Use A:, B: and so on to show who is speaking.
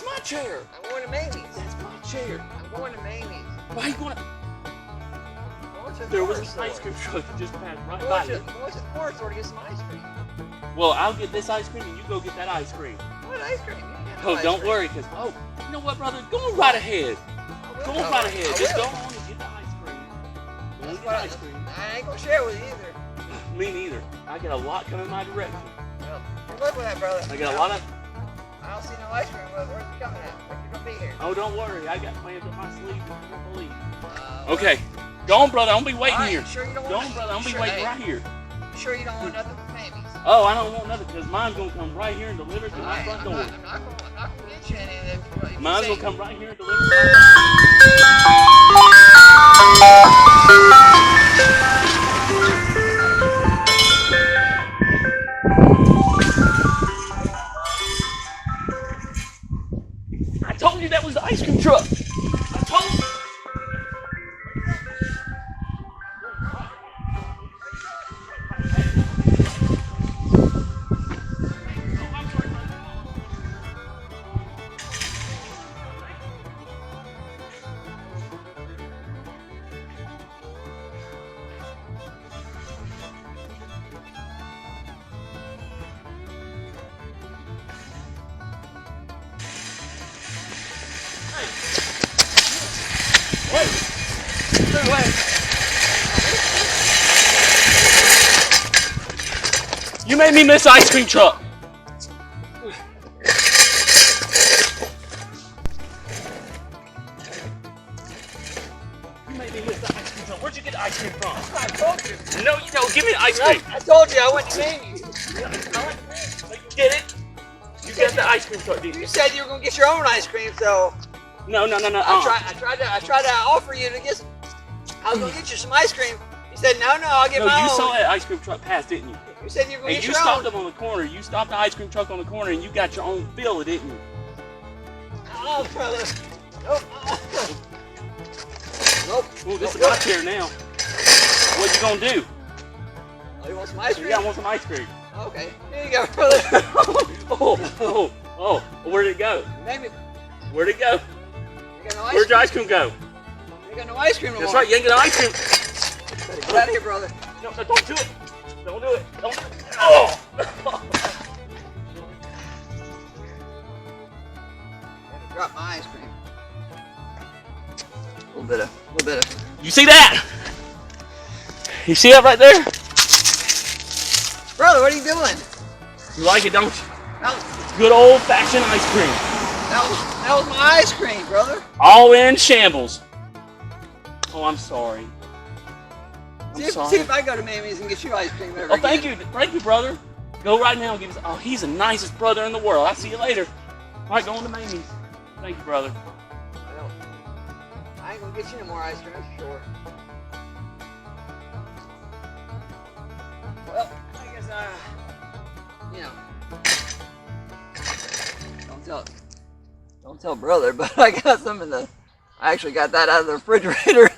A: That's my chair.
B: I'm going to Mamie's.
A: That's my chair.
B: I'm going to Mamie's.
A: Why are you going to...
B: To the
A: There was
B: corner
A: an ice
B: store.
A: cream truck that just passed right
B: Go
A: by
B: to
A: you.
B: the corner store to get some ice cream.
A: Well, I'll get this ice cream and you go get that ice cream.
B: What ice cream? You can't have
A: Oh,
B: ice
A: don't
B: cream.
A: worry, because, oh, you know what, brother? Go on right ahead.
B: I will
A: Go
B: go
A: on right ahead.
B: I
A: Just
B: will.
A: go on and get the ice cream. Go and
B: That's
A: get
B: what
A: the ice cream.
B: I ain't gonna share it with you either.
A: Me neither. I got a lot coming my direction.
B: Well, good luck with that, brother.
A: I got a lot of...
B: I don't see no ice cream. Where's it coming at? When you gonna be here?
A: Oh, don't worry. I got plans up my sleeve. You won't believe.
B: Well,
A: Okay. Go on, brother. I'm going to be waiting
B: all right,
A: here.
B: Sure you don't
A: Go
B: want
A: on, brother. I'm going to be
B: sure,
A: waiting
B: hey,
A: right here.
B: Sure you don't want nothing from Mamie's?
A: Oh, I don't want nothing because mine's going to come right here and deliver to my front door.
B: I'm not gonna get you any of that. If you
A: Mine's
B: say-
A: going to come right here and deliver to my I told you that was the ice cream truck. I told you. Wait! You made me miss ice cream truck. You made me miss the ice cream truck. Where'd you get the ice cream from?
B: I told you.
A: No, you don't. Give me the ice cream.
B: I told you I went to Mamie's.
A: You get it? You got the ice cream truck, didn't
B: You
A: you?
B: said you were gonna get your own ice cream, so
A: No.
B: I tried to offer you to get some. I was gonna get you some ice cream. You said no, I'll get
A: No,
B: my
A: you
B: own.
A: saw that ice cream truck pass, didn't you?
B: You said you were gonna
A: And
B: get
A: you
B: your
A: stopped
B: own.
A: up on the corner. You stopped the ice cream truck on the corner and you got your own fill, didn't you?
B: Oh, brother. Nope. Nope.
A: Ooh, this is
B: Nope.
A: my chair now. What you gonna do?
B: Oh, you want some ice cream?
A: Yeah, I want some ice cream.
B: Okay. Here you go, brother.
A: Oh, where'd it go?
B: Mamie,
A: Where'd it go?
B: you got no ice
A: Where'd your
B: cream.
A: ice cream go?
B: You got no ice cream no
A: That's
B: more.
A: right, you ain't got no ice cream.
B: Get out of here, brother.
A: No, don't do it. Don't do it. Don't do it. Oh!
B: Drop my ice cream. A little bit of.
A: You see that? You see that right there?
B: Brother, what are you doing?
A: You like it, don't you?
B: That
A: Good old-fashioned ice cream.
B: was my ice cream, brother.
A: All in shambles. Oh, I'm sorry.
B: See
A: I'm
B: if,
A: sorry.
B: see if I go to Mamie's and get you ice cream ever
A: Oh, thank
B: again.
A: you, brother. Go right now and give us. Oh, he's the nicest brother in the world. I'll see you later. All right, going to Mamie's. Thank you, brother.
B: I ain't gonna get you no more ice cream, that's for sure. Well, I guess you know, don't tell brother, but I got some in the. I actually got that out of the refrigerator.